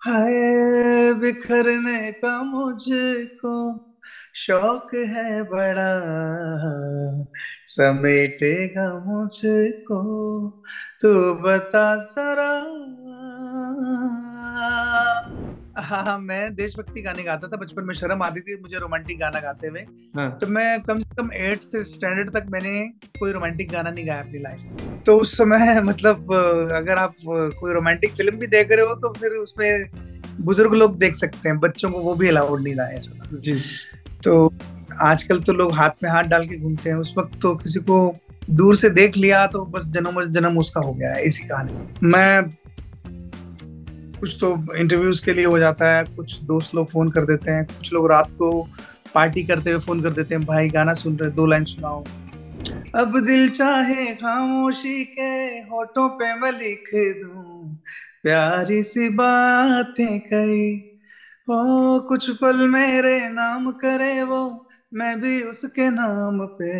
हाय बिखरने का मुझको शौक है बड़ा, समेटेगा मुझको तू बता जरा। हाँ, मैं देशभक्ति गाने गाता था बचपन में। शर्म आती थी मुझे रोमांटिक गाना गाते हुए। हाँ। तो मैं कम से कम 8th स्टैंडर्ड तक मैंने कोई रोमांटिक गाना नहीं गाया अपनी लाइफ में। तो उस समय मतलब अगर आप कोई रोमांटिक फिल्म भी देख रहे हो तो फिर उसमें बुजुर्ग लोग देख सकते हैं, बच्चों को वो भी अलाउड नहीं था ऐसा था। जी। तो आजकल तो लोग हाथ में हाथ डाल के घूमते हैं, उस वक्त तो किसी को दूर से देख लिया तो बस जन्म जन्म उसका हो गया है, इसी कहानी। मैं कुछ तो इंटरव्यूज के लिए हो जाता है, कुछ दोस्त लोग फोन कर देते हैं, कुछ लोग रात को पार्टी करते हुए फोन कर देते हैं, भाई गाना सुन रहे, 2 लाइन सुनाओ। अब दिल चाहे खामोशी के होठों पे मैं लिख दूं प्यारी सी बातें कई, ओ कुछ पल मेरे नाम करे वो, मैं भी उसके नाम पे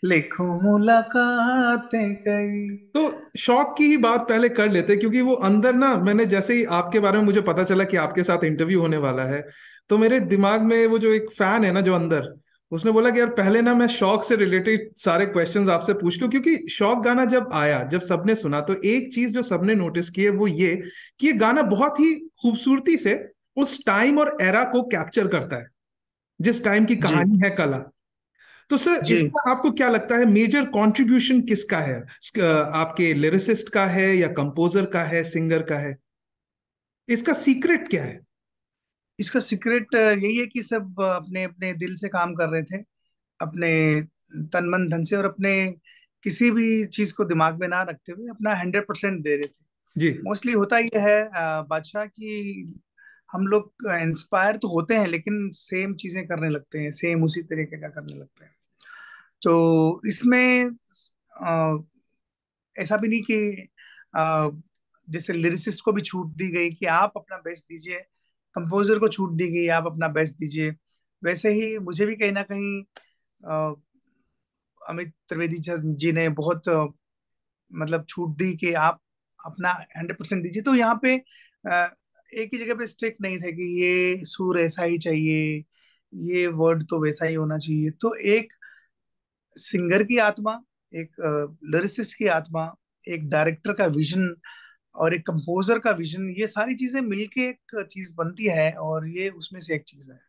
लिखूं मुलाकातें कई। तो शौक की ही बात पहले कर लेते हैं, क्योंकि वो अंदर ना, मैंने जैसे ही आपके बारे में मुझे पता चला कि आपके साथ इंटरव्यू होने वाला है, तो मेरे दिमाग में वो जो एक फैन है ना जो अंदर, उसने बोला कि यार पहले ना मैं शौक से रिलेटेड सारे क्वेश्चंस आपसे पूछ लूं, क्योंकि शौक गाना जब आया, जब सबने सुना, तो एक चीज जो सबने नोटिस की है वो ये कि ये गाना बहुत ही खूबसूरती से उस टाइम और एरा को कैप्चर करता है, जिस टाइम की जी कहानी है कला। तो सर, जी। इसका आपको क्या लगता है मेजर कंट्रीब्यूशन किसका है? आपके लिरिसिस्ट का है या कंपोजर का है, सिंगर का है? इसका सीक्रेट क्या है? इसका सीक्रेट यही है कि सब अपने अपने दिल से काम कर रहे थे, अपने तन मन धन से, और अपने किसी भी चीज को दिमाग में ना रखते हुए अपना 100% दे रहे थे। जी। मोस्टली होता ये है बादशाह की, हम लोग इंस्पायर तो होते हैं लेकिन सेम चीजें करने लगते हैं, सेम उसी तरीके का करने लगते हैं। तो इसमें अ, ऐसा भी नहीं कि अ, जैसे लिरिसिस्ट को भी छूट दी गई कि आप अपना बेस्ट दीजिए, कंपोजर को छूट दी गई आप अपना बेस्ट दीजिए, वैसे ही मुझे भी कहीं ना कहीं अ, अमित त्रिवेदी जी ने बहुत मतलब छूट दी कि आप अपना 100% दीजिए। तो यहाँ पे एक ही जगह पे स्ट्रिक्ट नहीं थे कि ये सुर ऐसा ही चाहिए, ये वर्ड तो वैसा ही होना चाहिए। तो एक सिंगर की आत्मा, एक लिरिसिस्ट की आत्मा, एक डायरेक्टर का विजन और एक कंपोजर का विजन, ये सारी चीजें मिलके एक चीज बनती है, और ये उसमें से एक चीज है।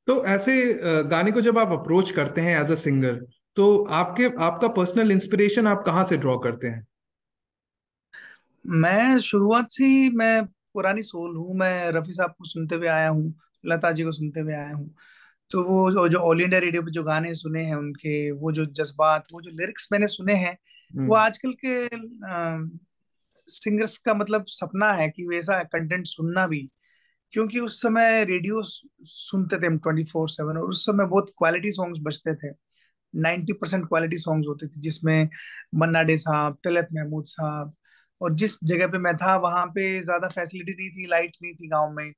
तो ऐसे गाने को जब आप अप्रोच करते हैं एज अ सिंगर, तो आपका पर्सनल इंस्पिरेशन आप कहाँ से ड्रॉ करते हैं? मैं शुरुआत से ही मैं पुरानी सोल हूँ, मैं रफी साहब को सुनते हुए आया हूँ, लता जी को सुनते हुए आया हूँ। तो वो जो ऑल इंडिया रेडियो पे जो गाने सुने हैं उनके, वो जो जज्बात, वो जो लिरिक्स मैंने सुने हैं, वो हम्म। आजकल के सिंगर्स का मतलब सपना है कि वैसा कंटेंट सुनना भी। क्योंकि उस समय रेडियो सुनते थे हम 24/7, और उस समय बहुत क्वालिटी सॉन्ग्स बजते थे। 90% क्वालिटी सॉन्ग्स होते थे जिसमें मन्ना डे साहब, तलत महमूद साहब। और जिस जगह पे मैं था वहां पे ज्यादा फैसिलिटी नहीं थी, लाइट नहीं थी गांव में,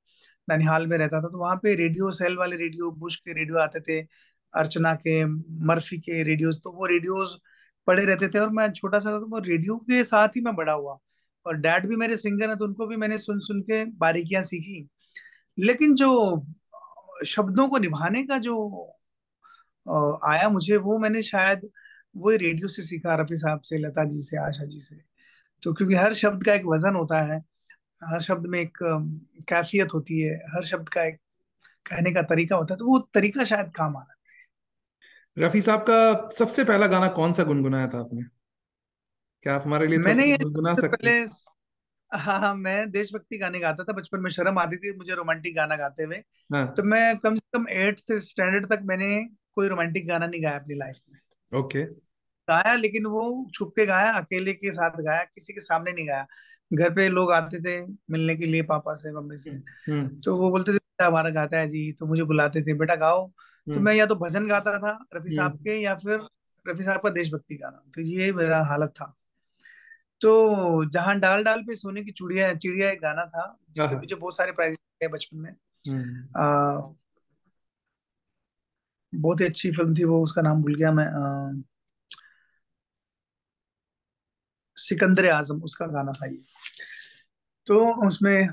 ननिहाल में रहता था, तो वहां पे रेडियो, सेल वाले रेडियो, बुश के रेडियो आते थे, अर्चना के, मर्फी के रेडियोस, तो वो रेडियोस पड़े रहते थे। और मैं छोटा सा था तो वो रेडियो के साथ ही मैं बड़ा हुआ। और डैड भी मेरे सिंगर हैं तो उनको भी मैंने सुन सुन के बारीकियां सीखी। लेकिन जो शब्दों को निभाने का जो आया मुझे, वो मैंने शायद वो रेडियो से सीखा, रफी साहब से, लता जी से, आशा जी से। तो क्योंकि हर शब्द का एक वजन होता है, हर शब्द में एक कैफियत होती है, हर शब्द का एक कहने का तरीका होता है, तो वो तरीका शायद काम आ रहा रफी साहब का सबसे पहला गाना कौन सा गुनगुनाया था आपने? क्या आप हमारे लिए है। थोड़ा मैंने सा ये गुनगुना सबसे सकते हैं? पहले, हाँ हाँ, मैं देशभक्ति गाने गाता था बचपन में। शर्म आती थी मुझे रोमांटिक गाना गाते हुए। तो हाँ। मैं कम से कम 8th स्टैंडर्ड तक मैंने कोई रोमांटिक गाना नहीं गाया अपनी लाइफ में। ओके। गाया लेकिन वो छुप के गाया, अकेले के साथ गाया, किसी के सामने नहीं गाया। घर पे लोग आते थे मिलने के लिए, पापा से, मम्मी से। हम्म। तो वो बोलते थे बेटा हमारा गाता है जी, तो मुझे बुलाते थे, बेटा गाओ। तो हम्म। मैं या तो भजन गाता था रफी साहब हम्म। के, या फिर रफी साहब का देशभक्ति गाना। तो ये मेरा हालत था। तो जहां डाल डाल पे सोने की चूड़िया चिड़िया एक गाना था, जिसपे आहा। मुझे बहुत सारे प्राइज मिले बचपन में। हम्म। आ, बहुत ही अच्छी फिल्म थी वो, उसका नाम भूल गया मैं। सिकंदर आजम उसका गाना था ये। तो उसमें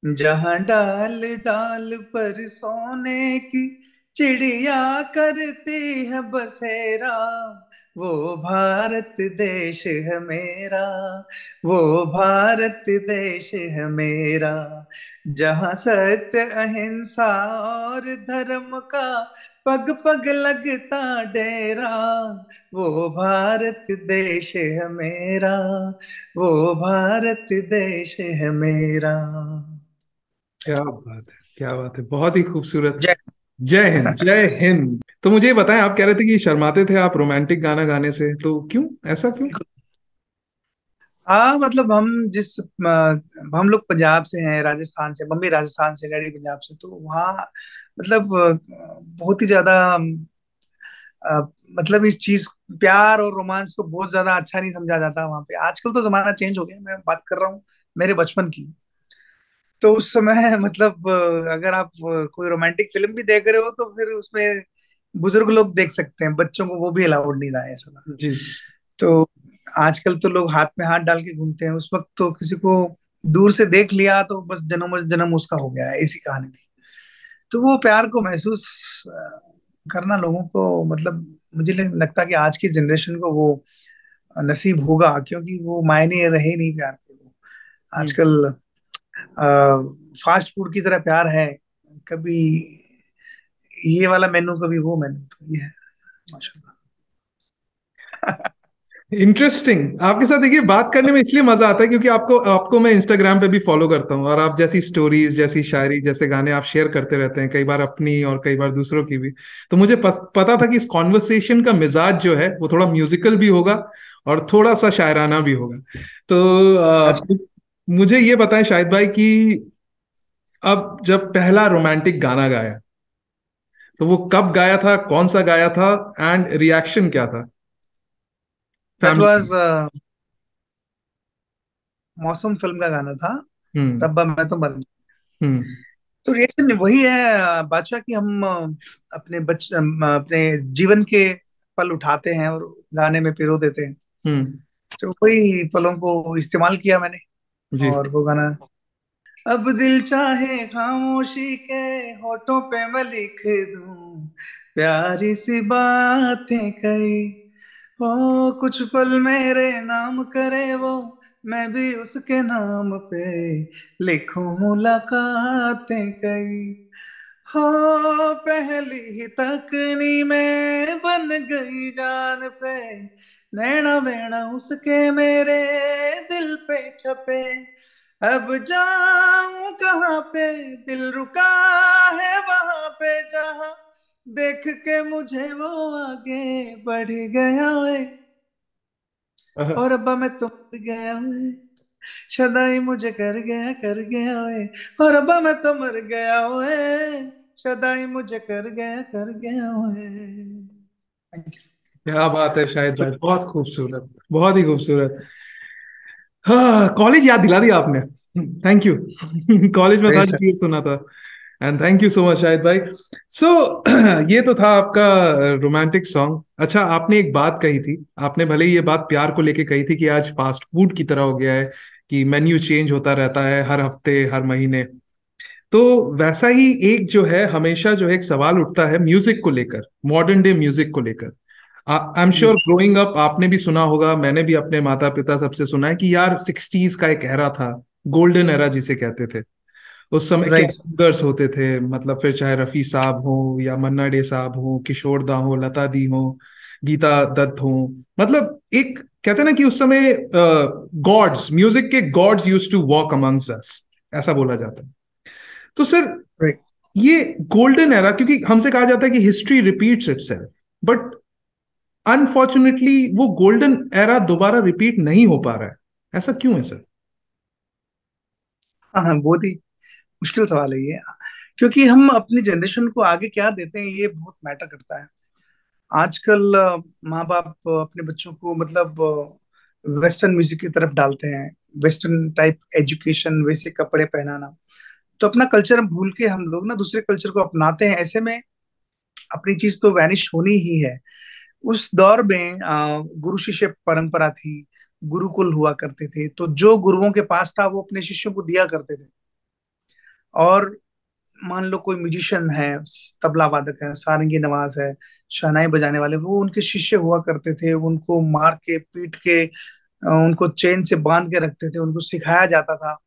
जहाँ डाल डाल पर सोने की चिड़िया करती है बसेरा, वो भारत देश है मेरा, वो भारत देश है मेरा। जहाँ सत्य अहिंसा और धर्म का पग पग लगता डेरा, वो भारत देश है मेरा, वो भारत देश है मेरा। क्या बात है, क्या बात है, बहुत ही खूबसूरत। जय। जय हिंद, जय हिंद। तो मुझे ये बताएं, आप कह रहे थे कि शर्माते थे आप रोमांटिक गाना गाने से, तो क्यों, ऐसा क्यों? हाँ मतलब हम लोग पंजाब से हैं, राजस्थान से, मम्मी राजस्थान से, डैडी पंजाब से, तो वहाँ मतलब बहुत ही ज्यादा अ, मतलब इस चीज, प्यार और रोमांस को बहुत ज्यादा अच्छा नहीं समझा जाता वहां पे। आजकल तो जमाना चेंज हो गया, मैं बात कर रहा हूँ मेरे बचपन की। तो उस समय मतलब अगर आप कोई रोमांटिक फिल्म भी देख रहे हो तो फिर उसमें बुजुर्ग लोग देख सकते हैं, बच्चों को वो भी अलाउड नहीं था, ऐसा था। जी। तो आजकल तो लोग हाथ में हाथ डाल के घूमते हैं, उस वक्त तो किसी को दूर से देख लिया तो बस जन्म जन्म उसका हो गया, ऐसी कहानी थी। तो वो प्यार को महसूस करना लोगों को मतलब, मुझे लगता है कि आज की जनरेशन को वो नसीब होगा, क्योंकि वो मायने रहे नहीं प्यार के वो। हम्म। आजकल फास्ट फूड की तरह प्यार है, कभी ये वाला मेनू कभी वो मेनू, तो ये है माशाल्लाह। इंटरेस्टिंग। आपके साथ देखिए बात करने में इसलिए मजा आता है क्योंकि आपको आपको मैं इंस्टाग्राम पे भी फॉलो करता हूँ, और आप जैसी स्टोरीज, जैसी शायरी, जैसे गाने आप शेयर करते रहते हैं, कई बार अपनी और कई बार दूसरों की भी। तो मुझे पता था कि इस कॉन्वर्सेशन का मिजाज जो है वो थोड़ा म्यूजिकल भी होगा और थोड़ा सा शायराना भी होगा। तो मुझे ये बताएं शाहिद भाई कि अब जब पहला रोमांटिक गाना गाया, तो वो कब गाया था, कौन सा गाया था, एंड रिएक्शन क्या था दैट फैमिली? वाज मौसम फिल्म का गाना था, हम्म। रब्बा मैं तो मर। हम्म। तो रिएक्शन वही है बादशाह, कि हम अपने जीवन के पल उठाते हैं और गाने में पिरो देते हैं। हम्म। तो वही पलों को इस्तेमाल किया मैंने, जी। और वो गाना। अब दिल चाहे खामोशी के होठों पे मैं लिख दूं प्यारी सी बातें कई, ओ कुछ पल मेरे नाम करे वो, मैं भी उसके नाम पे लिखूं मुलाकातें कई। हो पहली ही तकनी में बन गई जान पे, नैना वेणा उसके मेरे दिल पे छपे। अब जाऊं कहाँ पे, दिल रुका है वहां पे जहां देख के मुझे वो आगे बढ़ गया है। अह, और अब्बा मैं तो मर गया हूँ, सदाई मुझे कर गया है। और अब्बा मैं तो मर गया हूँ, सदाई मुझे कर गया है। क्या बात है शाहिद भाई, बहुत खूबसूरत, बहुत ही खूबसूरत। हाँ, कॉलेज याद दिला दिया आपने। Thank you. कॉलेज में था बेशक। इसलिए सुना था। And thank you so much Shahid भाई। सो ये तो था आपका रोमांटिक सॉन्ग। अच्छा, आपने एक बात कही थी, आपने भले ही ये बात प्यार को लेके कही थी कि आज फास्ट फूड की तरह हो गया है, कि मेन्यू चेंज होता रहता है हर हफ्ते, हर महीने। तो वैसा ही एक जो है, हमेशा जो है एक सवाल उठता है म्यूजिक को लेकर, मॉडर्न डे म्यूजिक को लेकर। I am sure growing up आपने भी सुना होगा, मैंने भी अपने माता पिता सबसे सुना है कि यार सिक्सटीज का एक एरा था, गोल्डन एरा जिसे कहते थे। उस समय क्या राइट। सिंगर्स होते थे, मतलब फिर चाहे रफी साहब हो या मन्ना डे साहब हो, किशोर दा हो, लता दी हो, गीता दत्त हो। मतलब एक कहते हैं ना कि उस समय गॉड्स, म्यूजिक के gods used to walk amongst us, ऐसा बोला जाता है। तो सर, राइट। ये गोल्डन एरा, क्योंकि हमसे कहा जाता है कि history repeats itself, but unfortunately वो गोल्डन एरा दोबारा रिपीट नहीं हो पा रहा है। ऐसा क्यों है सर? हाँ हाँ, बहुत ही मुश्किल सवाल है ये, क्योंकि हम अपनी जनरेशन को आगे क्या देते हैं ये बहुत मैटर करता है। आजकल माँ बाप अपने बच्चों को मतलब वेस्टर्न म्यूजिक की तरफ डालते हैं, वेस्टर्न टाइप एजुकेशन, वैसे कपड़े पहनाना। तो अपना कल्चर भूल के हम लोग ना दूसरे कल्चर को अपनाते हैं, ऐसे में अपनी चीज तो वैनिश होनी ही है। उस दौर में गुरु शिष्य परंपरा थी, गुरुकुल हुआ करते थे, तो जो गुरुओं के पास था वो अपने शिष्यों को दिया करते थे। और मान लो कोई म्यूजिशियन है, तबला वादक है, सारंगी नवाज है, शहनाई बजाने वाले, वो उनके शिष्य हुआ करते थे, उनको मार के पीट के उनको चेन से बांध के रखते थे, उनको सिखाया जाता था।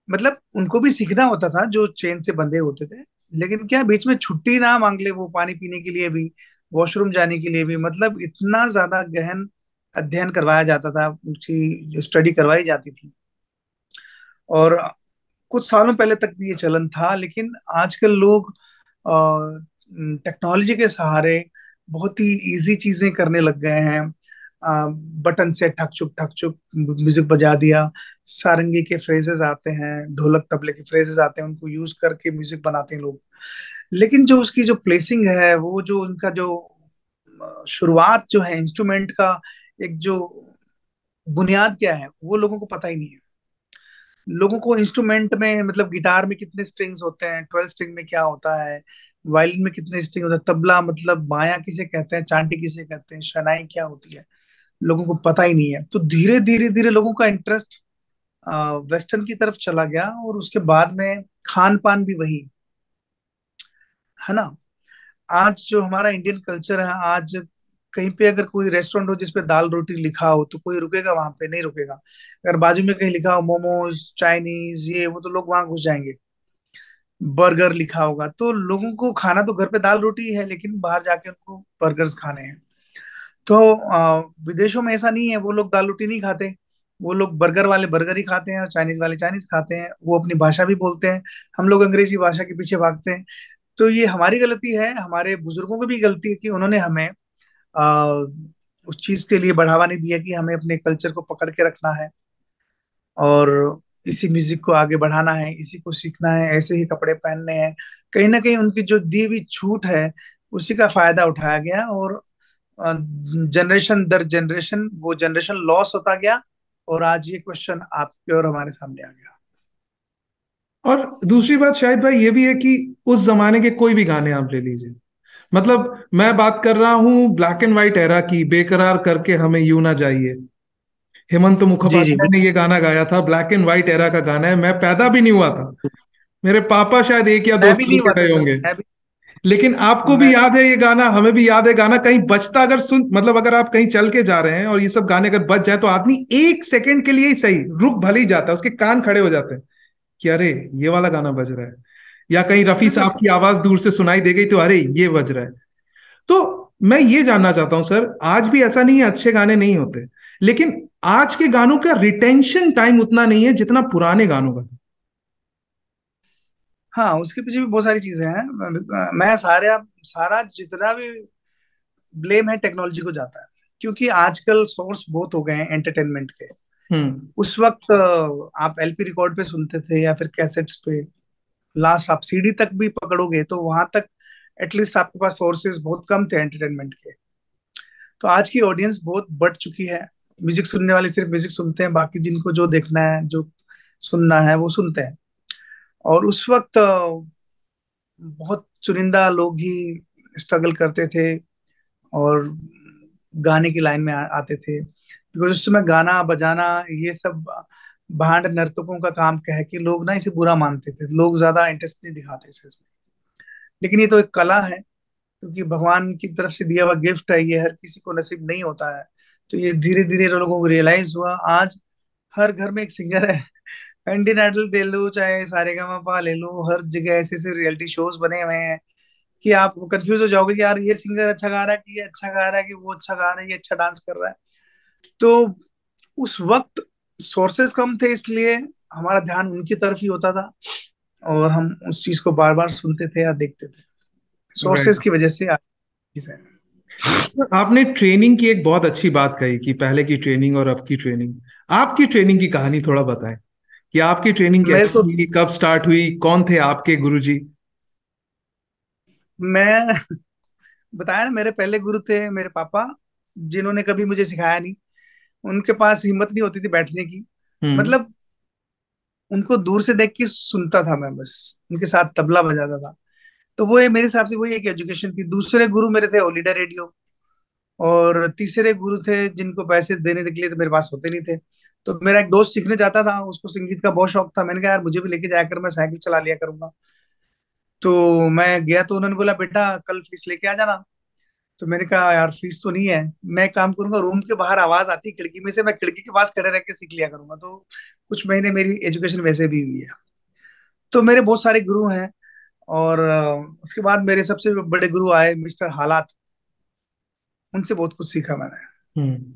मतलब उनको भी सीखना होता था जो चेन से बंधे होते थे, लेकिन क्या बीच में छुट्टी ना मांग ले वो, पानी पीने के लिए भी, वॉशरूम जाने के लिए भी, मतलब इतना ज्यादा गहन अध्ययन करवाया जाता था, उनकी जो स्टडी करवाई जाती थी। और कुछ सालों पहले तक भी ये चलन था, लेकिन आजकल लोग टेक्नोलॉजी के सहारे बहुत ही इजी चीजें करने लग गए हैं। बटन से ठक चुक म्यूजिक बजा दिया, सारंगी के फ्रेजेस आते हैं, ढोलक तबले के फ्रेजेस आते हैं, उनको यूज करके म्यूजिक बनाते हैं लोग। लेकिन जो उसकी जो प्लेसिंग है, वो जो उनका जो शुरुआत जो है इंस्ट्रूमेंट का, एक जो बुनियाद क्या है, वो लोगों को पता ही नहीं है। लोगों को इंस्ट्रूमेंट में, मतलब गिटार में कितने स्ट्रिंग्स होते हैं, 12 स्ट्रिंग में क्या होता है, वायलिन में कितने स्ट्रिंग होते हैं, तबला मतलब बाया किसे कहते हैं, चांटी किसे कहते हैं, शनाई क्या होती है, लोगों को पता ही नहीं है। तो धीरे धीरे धीरे लोगों का इंटरेस्ट वेस्टर्न की तरफ चला गया, और उसके बाद में खान पान भी वही, है ना। आज जो हमारा इंडियन कल्चर है, आज कहीं पे अगर कोई रेस्टोरेंट हो जिसपे दाल रोटी लिखा हो, तो कोई रुकेगा वहां पे? नहीं रुकेगा। अगर बाजू में कहीं लिखा हो मोमोज चाइनीज ये वो, तो लोग वहां घुस जाएंगे। बर्गर लिखा होगा तो लोगों को खाना तो घर पे दाल रोटी है, लेकिन बाहर जाके उनको बर्गर्स खाने हैं। तो विदेशों में ऐसा नहीं है, वो लोग दाल रोटी नहीं खाते, वो लोग बर्गर वाले बर्गर ही खाते हैं, और चाइनीज वाले चाइनीज खाते हैं, वो अपनी भाषा भी बोलते हैं। हम लोग अंग्रेजी भाषा के पीछे भागते हैं। तो ये हमारी गलती है, हमारे बुजुर्गों की भी गलती है कि उन्होंने हमें उस चीज के लिए बढ़ावा नहीं दिया कि हमें अपने कल्चर को पकड़ के रखना है, और इसी म्यूजिक को आगे बढ़ाना है, इसी को सीखना है, ऐसे ही कपड़े पहनने हैं। कहीं ना कहीं उनकी जो दी हुई छूट है, उसी का फायदा उठाया गया, और जनरेशन दर जनरेशन वो जनरेशन लॉस होता गया, और आज ये क्वेश्चन आपके और हमारे सामने आ गया। और दूसरी बात शायद भाई ये भी है कि उस जमाने के कोई भी गाने आप ले लीजिए, मतलब मैं बात कर रहा हूँ ब्लैक एंड व्हाइट एरा की, बेकरार करके हमें यूं ना जाइए। हेमंत जी जी। मुखोपाध्याय ने ये गाना गाया था, ब्लैक एंड व्हाइट एरा का गाना है, मैं पैदा भी नहीं हुआ था, मेरे पापा शायद 1 या 2 साल मैं भी नहीं के हुआ था रहे सर, होंगे। मैं भी। लेकिन आपको भी मैं याद है ये गाना, हमें भी याद है गाना, कहीं बजता अगर सुन, मतलब अगर आप कहीं चल के जा रहे हैं और ये सब गाने अगर बज जाए तो आदमी 1 सेकंड के लिए ही सही रुक भले ही जाता है, उसके कान खड़े हो जाते हैं कि अरे ये वाला गाना बज रहा है। या कहीं रफी साहब बिल्कुल। की आवाज दूर से सुनाई दे गई तो अरे ये बज रहा है। तो मैं ये जानना चाहता हूं सर, आज भी ऐसा नहीं है अच्छे गाने नहीं होते, लेकिन आज के गानों का रिटेंशन टाइम उतना नहीं है जितना पुराने गानों का। हाँ, उसके पीछे भी बहुत सारी चीजें हैं। मैं सारा जितना भी ब्लेम है टेक्नोलॉजी को जाता है, क्योंकि आजकल सोर्स बहुत हो गए हैं एंटरटेनमेंट के। हम्म। उस वक्त आप एलपी रिकॉर्ड पे सुनते थे या फिर कैसेट्स पे, लास्ट आप सीडी तक भी पकड़ोगे तो वहां तक एटलीस्ट आपके पास सोर्सेज बहुत कम थे एंटरटेनमेंट के। तो आज की ऑडियंस बहुत बढ़ चुकी है, म्यूजिक सुनने वाले सिर्फ म्यूजिक सुनते हैं, बाकी जिनको जो देखना है जो सुनना है वो सुनते हैं। और उस वक्त बहुत चुनिंदा लोग ही स्ट्रगल करते थे, और गाने की लाइन में आते थे, बिकॉज उस समय गाना बजाना ये सब भांड नर्तकों का काम कह के लोग ना इसे बुरा मानते थे, लोग ज्यादा इंटरेस्ट नहीं दिखाते थे इसमें। लेकिन ये तो एक कला है, क्योंकि भगवान की तरफ से दिया हुआ गिफ्ट है, ये हर किसी को नसीब नहीं होता है। तो ये धीरे धीरे लोगों को रियलाइज हुआ। आज हर घर में एक सिंगर है। इंडियन आइडल दे लो, चाहे सारेगामापा ले लो, हर जगह ऐसे ऐसे रियलिटी शोज बने हुए हैं कि आप कंफ्यूज हो जाओगे कि यार ये सिंगर अच्छा गा रहा है, कि ये अच्छा गा रहा है, कि वो अच्छा गा रहा है, ये अच्छा डांस कर रहा है। तो उस वक्त सोर्सेस कम थे, इसलिए हमारा ध्यान उनकी तरफ ही होता था, और हम उस चीज को बार बार सुनते थे या देखते थे। Sources right. की वजह से आज चीज़ है। आपने ट्रेनिंग की एक बहुत अच्छी बात कही कि पहले की ट्रेनिंग और अब की ट्रेनिंग। आपकी ट्रेनिंग की कहानी थोड़ा बताएं कि आपकी ट्रेनिंग मेरे कैसी को थी, कब स्टार्ट हुई, कौन थे आपके गुरुजी? मैं बताया ना, मेरे पहले गुरु थे मेरे पापा, जिन्होंने कभी मुझे सिखाया नहीं। उनके पास हिम्मत नहीं होती थी बैठने की। हम्म। मतलब उनको दूर से देख के सुनता था मैं, बस उनके साथ तबला बजाता था। तो वो मेरे हिसाब से वही एक एजुकेशन थी। दूसरे गुरु मेरे थे ओलिडा रेडियो, और तीसरे गुरु थे जिनको पैसे देने के लिए तो मेरे पास होते नहीं थे, तो मेरा एक दोस्त सीखने जाता था, उसको संगीत का बहुत शौक था। मैंने कहा यार मुझे भी लेके जाया कर, मैं साइकिल चला लिया करूंगा। तो मैं गया तो उन्होंने बोला बेटा कल फीस लेके आ जाना। तो मैंने कहा यार फीस तो नहीं है, मैं एक काम करूंगा, रूम के बाहर आवाज आती है खिड़की में से, मैं खिड़की के पास खड़े रह के सीख लिया करूंगा। तो कुछ महीने मेरी एजुकेशन वैसे भी हुई है। तो मेरे बहुत सारे गुरु हैं। और उसके बाद मेरे सबसे बड़े गुरु आए मिस्टर हालात। उनसे बहुत कुछ सीखा मैंने। हम्म।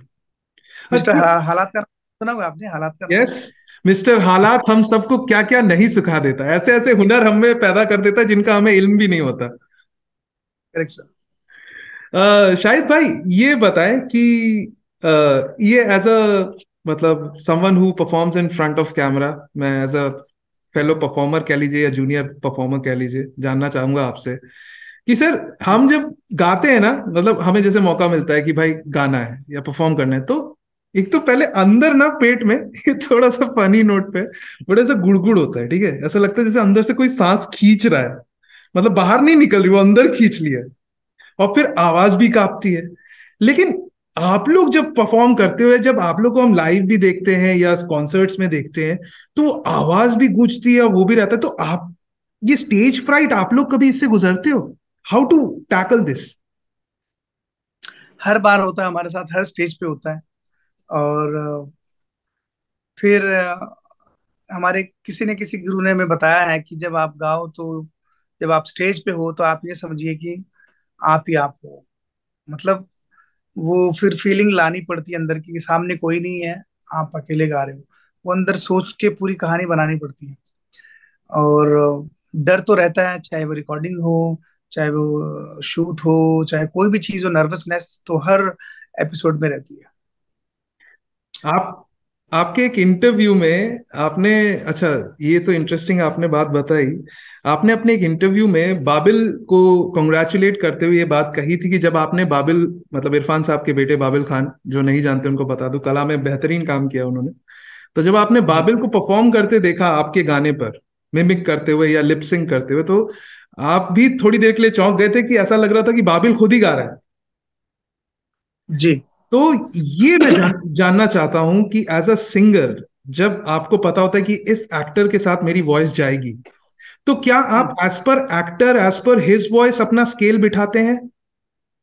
मिस्टर अच्छा। हालात का सुना होगा आपने, हालात का नाम? यस। मिस्टर हालात हम सबको क्या क्या नहीं सिखा देता, ऐसे ऐसे हुनर हमें पैदा कर देता है जिनका हमें इल्म भी नहीं होता। Correct sir. शाहिद भाई, ये बताएं कि ये एज अ मतलब someone who performs in front of camera, मैं एज अ फेलो परफॉर्मर कह लीजिए या जूनियर परफॉर्मर कह लीजिए, जानना चाहूंगा आपसे कि सर हम जब गाते हैं ना, मतलब हमें जैसे मौका मिलता है कि भाई गाना है या परफॉर्म करना है, तो एक तो पहले अंदर ना पेट में ये थोड़ा सा फनी नोट पे बड़ा सा गुड़गुड़ होता है, ठीक है, ऐसा लगता है जैसे अंदर से कोई सांस खींच रहा है, मतलब बाहर नहीं निकल रही, वो अंदर खींच लिया है। और फिर आवाज भी कांपती है। लेकिन आप लोग जब परफॉर्म करते हो, जब आप लोग को हम लाइव भी देखते हैं या कॉन्सर्ट्स में देखते हैं, तो आवाज भी गूंजती है, वो भी रहता है, तो आप ये स्टेज फ्राइट आप लोग कभी इससे गुजरते हो? How to tackle this? हर बार होता है हमारे साथ, हर स्टेज पे होता है। और फिर हमारे किसी न किसी गुरु ने हमें बताया है कि जब आप गाओ तो, जब आप स्टेज पे हो तो आप ये समझिए कि आप ही आप हो। मतलब वो फिर फीलिंग लानी पड़ती है अंदर की, सामने कोई नहीं है, आप अकेले गा रहे हो। वो अंदर सोच के पूरी कहानी बनानी पड़ती है। और डर तो रहता है, चाहे वो रिकॉर्डिंग हो, चाहे वो शूट हो, चाहे कोई भी चीज हो, नर्वसनेस तो हर एपिसोड में रहती है। आप आपके एक इंटरव्यू में आपने, अच्छा, ये तो इंटरेस्टिंग आपने बात बताई। आपने अपने एक इंटरव्यू में बाबिल को कॉन्ग्रेचुलेट करते हुए ये बात कही थी कि जब आपने बाबिल, मतलब इरफान साहब के बेटे बाबिल खान, जो नहीं जानते उनको बता दूं, कला में बेहतरीन काम किया उन्होंने, तो जब आपने जी। बाबिल को परफॉर्म करते देखा आपके गाने पर, मिमिक करते हुए या लिपसिंग करते हुए, तो आप भी थोड़ी देर के लिए चौंक गए थे कि ऐसा लग रहा था कि बाबिल खुद ही गा रहा है। जी। तो ये मैं जानना चाहता हूं कि एज अ सिंगर, जब आपको पता होता है कि इस एक्टर के साथ मेरी वॉइस जाएगी, तो क्या आप as per actor, as per his voice अपना स्केल बिठाते हैं,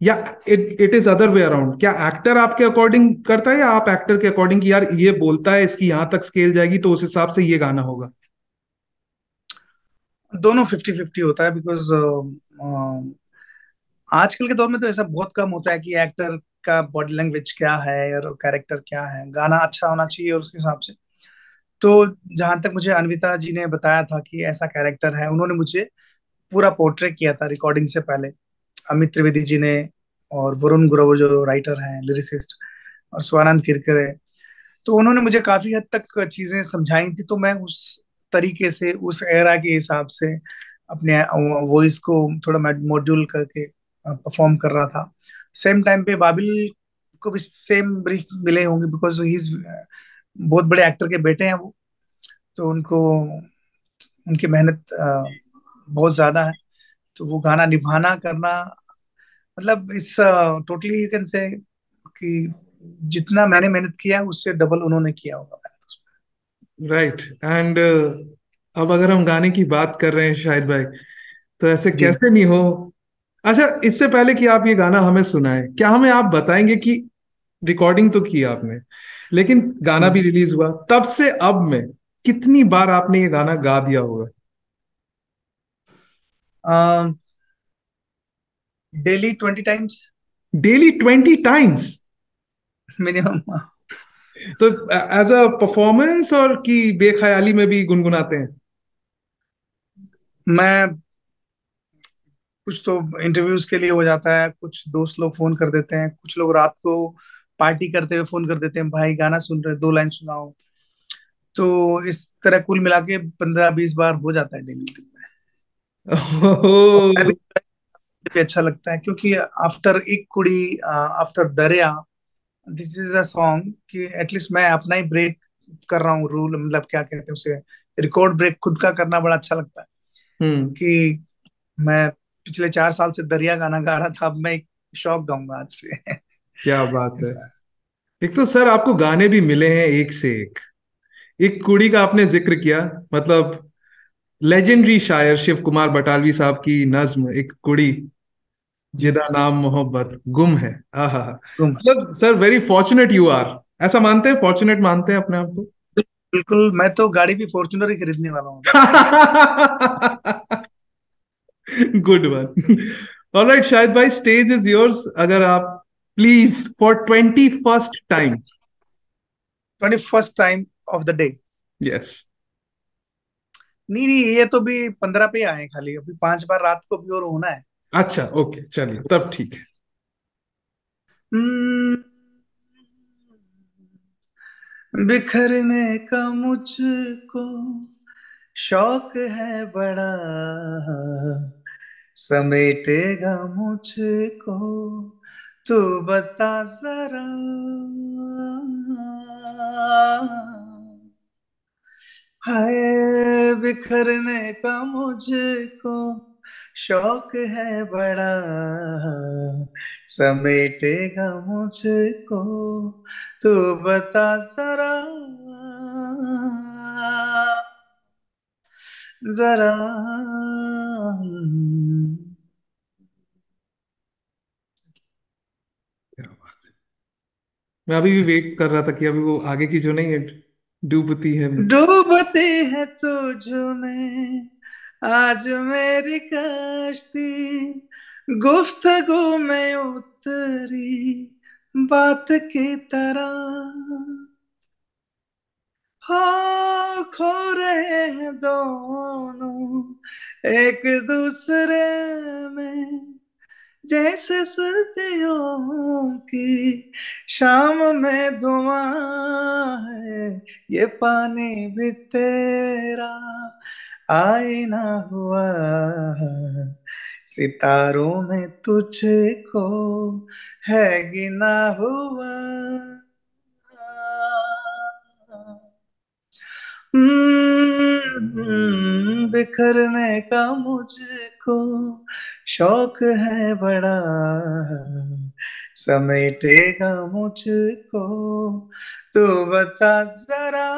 या it is other way around? क्या एक्टर आपके अकॉर्डिंग करता है, या आप एक्टर के अकॉर्डिंग कि यार ये बोलता है इसकी यहां तक स्केल जाएगी तो उस हिसाब से ये गाना होगा? दोनों 50-50 होता है, बिकॉज आजकल के दौर में तो ऐसा बहुत कम होता है कि एक्टर का बॉडी लैंग्वेज क्या है और कैरेक्टर क्या है, गाना अच्छा होना चाहिए और उसके हिसाब से। तो जहां तक मुझे अनविता जी ने बताया था कि ऐसा कैरेक्टर है, उन्होंने मुझे पूरा पोर्ट्रेट किया था रिकॉर्डिंग से पहले, अमित त्रिवेदी जी ने, और वरुण ग्रोवर जो राइटर हैं, लिरिसिस्ट, और स्वानंद किरकिरे। तो उन्होंने मुझे काफी हद तक चीजें समझाई थी, तो मैं उस तरीके से, उस एरा के हिसाब से अपने वॉइस को थोड़ा मॉड्यूल करके परफॉर्म कर रहा था। सेम टाइम पे बाबिल को भी सेम ब्रीफ मिले होंगे, बिकॉज ही इज बहुत बड़े एक्टर के बेटे हैं वो। तो उनको, उनकी मेहनत बहुत ज्यादा है। तो वो गाना निभाना करना, मतलब इस टोटली यू कैन से कि जितना मैंने मेहनत किया है उससे डबल उन्होंने किया होगा मेहनत। राइट। एंड अब अगर हम गाने की बात कर रहे हैं शाहिद भाई, तो ऐसे जी। कैसे नहीं हो। अच्छा, इससे पहले कि आप ये गाना हमें सुनाएं, क्या हमें आप बताएंगे कि रिकॉर्डिंग तो की आपने, लेकिन गाना भी हम्म। रिलीज हुआ, तब से अब में कितनी बार आपने ये गाना गा दिया होगा? Daily 20 times daily 20 times? Minimum. तो एज अ परफॉर्मेंस और कि बेख्याली में भी गुनगुनाते हैं? मैं कुछ तो इंटरव्यूज के लिए हो जाता है, कुछ दोस्त लोग फोन कर देते हैं, कुछ लोग रात को पार्टी करते हुए फोन कर देते हैं, भाई गाना सुन रहे 2 लाइन सुनाओ। तो इस तरह कुल मिला के 15-20 बार हो जाता है डेली दिन में। और मैं ओह। भी अच्छा लगता है क्योंकि आफ्टर एक कुड़ी, आफ्टर दरिया, दिस इज अ सॉन्ग कि एटलीस्ट मैं अपना ही ब्रेक कर रहा हूँ, रूल मतलब क्या कहते हैं उसे, रिकॉर्ड ब्रेक खुद का करना बड़ा अच्छा लगता है। हम्म। कि मैं पिछले 4 साल से दरिया गाना गा रहा था, अब मैं एक शौक गाऊंगा आज से। क्या बात है। ऐसा है। एक तो सर आपको गाने भी मिले हैं एक से एक कुड़ी का आपने जिक्र किया, मतलब लेजेंडरी शायर शिव कुमार बटालवी साहब की नज्म एक कुड़ी जी जिदा सर। नाम मोहब्बत गुम है। आहा, तुम। मतलब sir very fortunate you are, ऐसा मानते हैं, फॉर्चुनेट मानते हैं अपने आप को? बिल्कुल, मैं तो गाड़ी भी फॉर्च्यूनर ही खरीदने वाला हूँ अभी। Good one. ऑलराइट शाहिद भाई, स्टेज इज योर्स। अगर आप please for 21st time. 21st time of the day. Yes. नहीं नहीं, ये तो भी 15 पे आए हैं खाली, अभी 5 बार रात को भी और होना है। अच्छा ओके, चलिए तब ठीक है। हम्म, बिखरने का मुझको शौक है बड़ा, समेटेगा मुझको तू बता जरा। हाय, बिखरने का मुझको शौक है बड़ा, समेटेगा मुझको तू बता जरा, जरा। क्या बात है। मैं अभी भी वेट कर रहा था कि अभी वो आगे की जो नहीं है, डूबती है। डूबती है तुझ में आज मेरी कश्ती, गुफ्तगू में उतरी बात की तरह, हो खो रहे हैं दोनों एक दूसरे में, जैसे सर्दियों की शाम में धुआं है ये पानी भी तेरा, आईना हुआ सितारों में तुझको है गिना हुआ। बिखरने का मुझको शौक है बड़ा, समेटेगा मुझको तू बता जरा।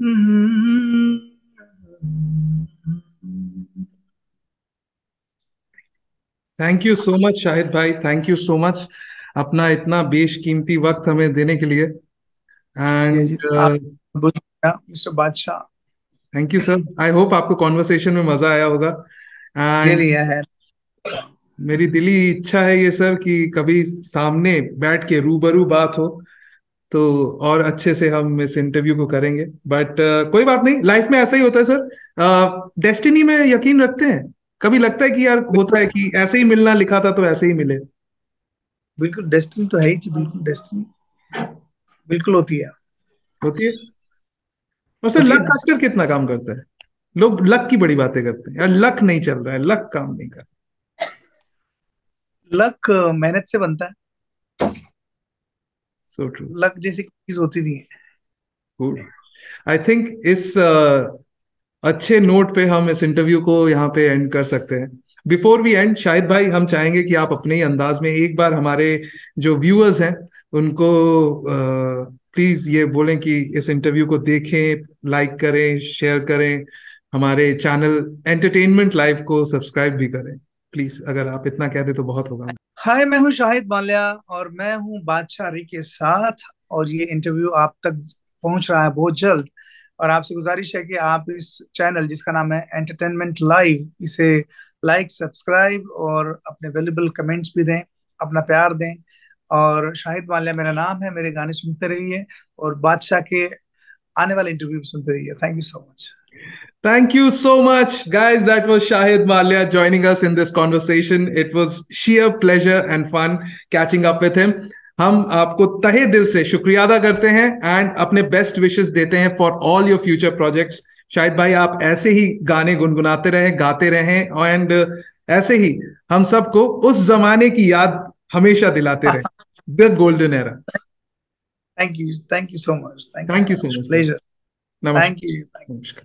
हम्म। Thank you so much Shahid भाई, थैंक यू सो मच अपना इतना बेशकीमती वक्त हमें देने के लिए। जी एंड जी, आप मिस्टर बादशाह। Thank you sir, I hope आपको कॉन्वर्सेशन में मजा आया होगा। ये एंड लिया है। मेरी दिली इच्छा है ये सर कि कभी सामने बैठ के रूबरू बात हो, तो और अच्छे से हम इस इंटरव्यू को करेंगे। बट कोई बात नहीं, लाइफ में ऐसा ही होता है सर। डेस्टिनी में यकीन रखते हैं? कभी लगता है कि यार होता है कि ऐसे ही मिलना लिखा था तो ऐसे ही मिले? बिल्कुल डेस्टिनी तो है ही जी, बिल्कुल डेस्टिनी बिल्कुल होती है। होती है। और सर होती है लक ना जी। फैक्टर कितना काम करता है? लोग लक की बड़ी बातें करते हैं, यार लक नहीं चल रहा है, लक काम नहीं कर। लक मेहनत से बनता है। So true. लक जैसी कोई चीज होती नहीं है। आई थिंक इस अच्छे नोट पे हम इस इंटरव्यू को यहाँ पे एंड कर सकते हैं। बिफोर वी एंड शाहिद भाई, हम चाहेंगे कि आप अपने ही अंदाज में एक बार हमारे जो व्यूअर्स हैं उनको प्लीज ये बोलें कि इस इंटरव्यू को देखें, लाइक करें, शेयर करें, हमारे चैनल एंटरटेनमेंट लाइव को सब्सक्राइब भी करें। प्लीज अगर आप इतना कह दे तो बहुत होगा। हाय, मैं हूँ शाहिद माल्या और मैं हूँ बादशाह अली के साथ, और ये इंटरव्यू आप तक पहुंच रहा है बहुत जल्द। और आपसे गुजारिश है कि आप इस चैनल जिसका नाम है एंटरटेनमेंट लाइव, इसे लाइक, सब्सक्राइब और अपने वैल्यूबल कमेंट्स भी दें, अपना प्यार दें। और शाहिद माल्या मेरा नाम है, मेरे गाने सुनते रहिए और बादशाह के आने वाले इंटरव्यू भी सुनते रहिए। Thank you so much. Thank you so much, guys. That was Shahid Malia joining us in this conversation. It was sheer pleasure and fun catching up with him. हम आपको तहे दिल से शुक्रिया अदा करते हैं एंड अपने बेस्ट विशेस देते हैं for all your future projects. Shahid भाई आप ऐसे ही गाने गुनगुनाते रहें, गाते रहें, एंड ऐसे ही हम सबको उस जमाने की याद हमेशा दिलाते रहें, the golden era. Thank you so much, thank you thank so you so much, much sir. Pleasure. Thank नमस्कार। यू। नमस्कार।